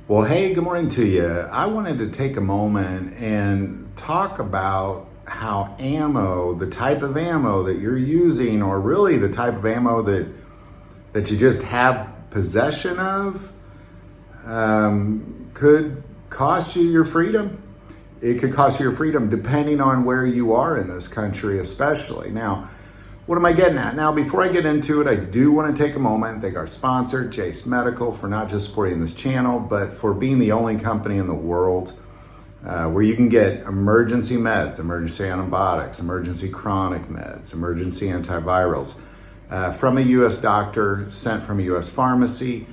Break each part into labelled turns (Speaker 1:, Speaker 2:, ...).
Speaker 1: Well, hey, good morning to you. I wanted to take a moment and talk about how ammo, the type of ammo that you're using, or really the type of ammo that you just have possession of, could cost you your freedom. It could cost you your freedom depending on where you are in this country, especially. Now, what am I getting at? Now, before I get into it, I do want to take a moment and thank our sponsor, Jace Medical, for not just supporting this channel, but for being the only company in the world where you can get emergency meds, emergency antibiotics, emergency chronic meds, emergency antivirals from a U.S. doctor, sent from a U.S. pharmacy,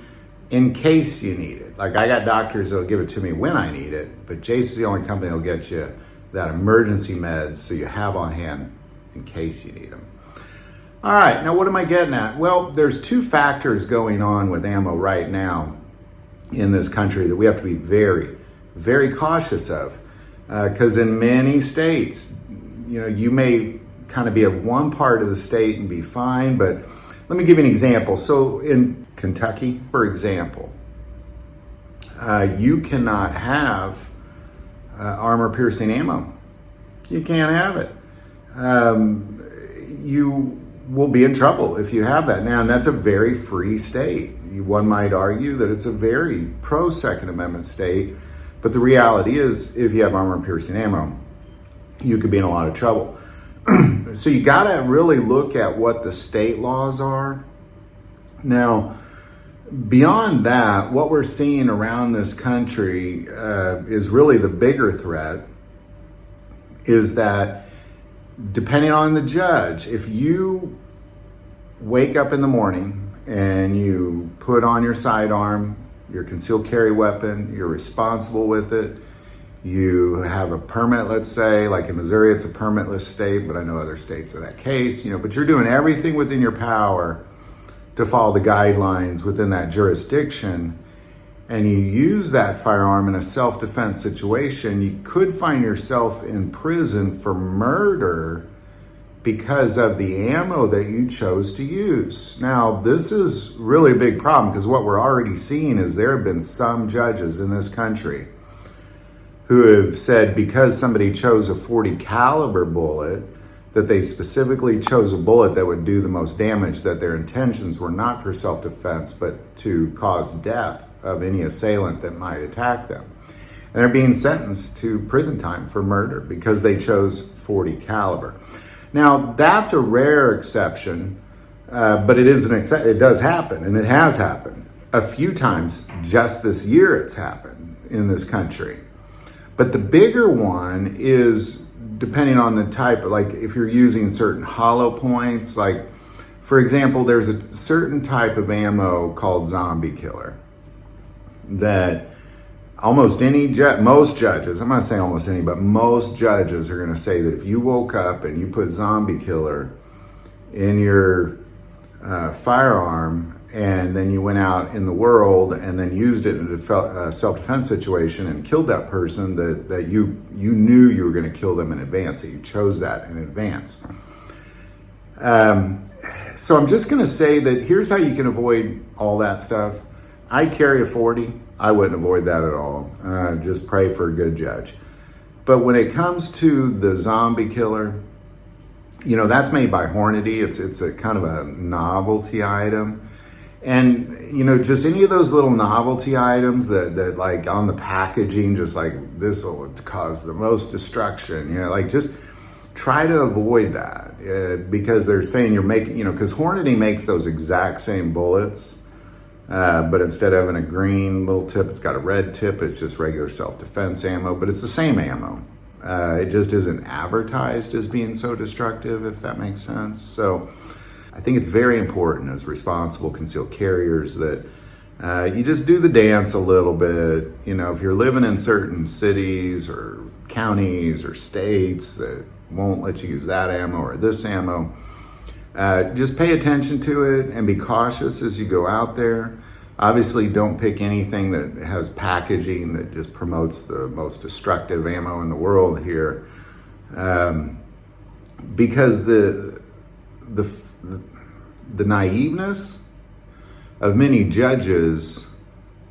Speaker 1: in case you need it. Like, I got doctors that'll give it to me when I need it, but Jace is the only company that'll get you that emergency meds so you have on hand in case you need them. All right, now what am I getting at? Well, there's two factors going on with ammo right now in this country that we have to be very, very cautious of. Because in many states, you may kind of be at one part of the state and be fine, but let me give you an example. So in Kentucky, for example, you cannot have armor-piercing ammo. You can't have it. You will be in trouble if you have that now, and that's a very free state. One might argue that it's a very pro-Second Amendment state, but the reality is, if you have armor-piercing ammo, you could be in a lot of trouble. So you got to really look at what the state laws are. Now, beyond that, what we're seeing around this country is really the bigger threat, is that depending on the judge, if you wake up in the morning and you put on your sidearm, your concealed carry weapon, you're responsible with it, you have a permit, let's say, like in Missouri, it's a permitless state, but I know other states are that case, but you're doing everything within your power to follow the guidelines within that jurisdiction, and you use that firearm in a self-defense situation, you could find yourself in prison for murder because of the ammo that you chose to use. Now, this is really a big problem, because what we're already seeing is there have been some judges in this country who have said because somebody chose a .40 caliber bullet, that they specifically chose a bullet that would do the most damage, that their intentions were not for self-defense, but to cause death of any assailant that might attack them. And they're being sentenced to prison time for murder because they chose .40 caliber. Now, that's a rare exception, but it does happen, and it has happened a few times just this year. It's happened in this country. But the bigger one is depending on the type, like if you're using certain hollow points, like for example, there's a certain type of ammo called zombie killer that most judges, I'm not saying almost any, but most judges are going to say that if you woke up and you put zombie killer in your firearm, and then you went out in the world and then used it in a self-defense situation and killed that person, that you knew you were going to kill them in advance, that you chose that in advance. So I'm just going to say that here's how you can avoid all that stuff. I carry a .40. I wouldn't avoid that at all. Just pray for a good judge. But when it comes to the zombie killer, that's made by Hornady. It's a kind of a novelty item. And, just any of those little novelty items that like on the packaging, just like this will cause the most destruction, just try to avoid that because they're saying you're making, because Hornady makes those exact same bullets, but instead of having a green little tip, it's got a red tip. It's just regular self-defense ammo, but it's the same ammo. It just isn't advertised as being so destructive, if that makes sense. So I think it's very important as responsible concealed carriers that you just do the dance a little bit. If you're living in certain cities or counties or states that won't let you use that ammo or this ammo, just pay attention to it and be cautious as you go out there. Obviously, don't pick anything that has packaging that just promotes the most destructive ammo in the world here, because the naiveness of many judges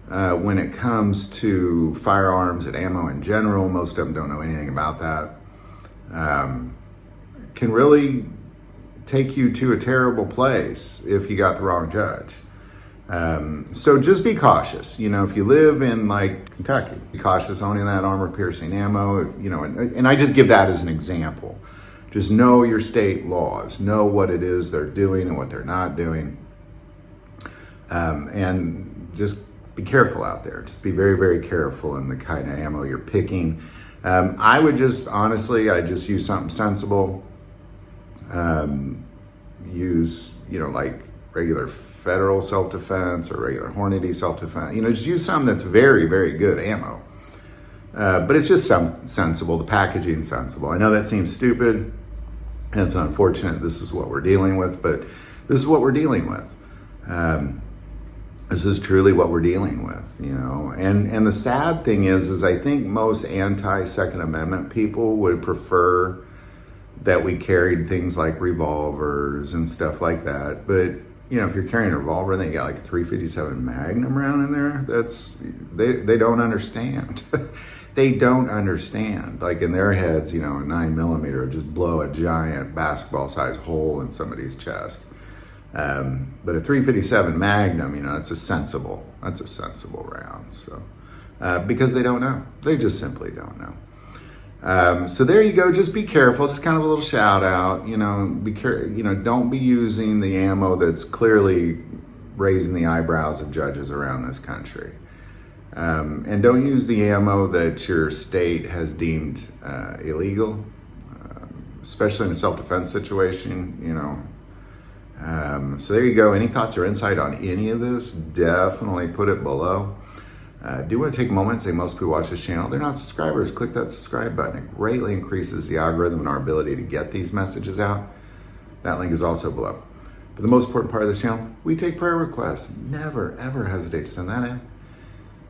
Speaker 1: when it comes to firearms and ammo in general. Most of them don't know anything about that. Can really take you to a terrible place if you got the wrong judge. So just be cautious. If you live in like Kentucky, be cautious owning that armor-piercing ammo. And I just give that as an example. Just know your state laws. Know what it is they're doing and what they're not doing. And just be careful out there. Just be very, very careful in the kind of ammo you're picking. I would just, honestly, I just use something sensible. Use, like regular federal self-defense or regular Hornady self-defense. Just use something that's very, very good ammo. But it's just sensible. The packaging's sensible. I know that seems stupid, and it's unfortunate. This is what we're dealing with, but this is what we're dealing with. This is truly what we're dealing with, And the sad thing is I think most anti-Second Amendment people would prefer that we carried things like revolvers and stuff like that. But, if you're carrying a revolver and they got like a .357 Magnum round in there, they don't understand. They don't understand. Like in their heads, a 9mm would just blow a giant basketball-sized hole in somebody's chest. But a .357 Magnum, that's a sensible round. So, because they don't know. They just simply don't know. So there you go. Just be careful. Just kind of a little shout out. Be careful. Don't be using the ammo that's clearly raising the eyebrows of judges around this country. And don't use the ammo that your state has deemed illegal, especially in a self-defense situation. So there you go. Any thoughts or insight on any of this? Definitely put it below. Do want to take a moment and say most people watch this channel, they're not subscribers. Click that subscribe button. It greatly increases the algorithm and our ability to get these messages out. That link is also below. But the most important part of this channel, we take prayer requests. Never, ever hesitate to send that in.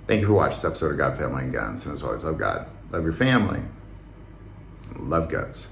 Speaker 1: Thank you for watching this episode of God, Family, and Guns. And as always, love God, love your family, love guns.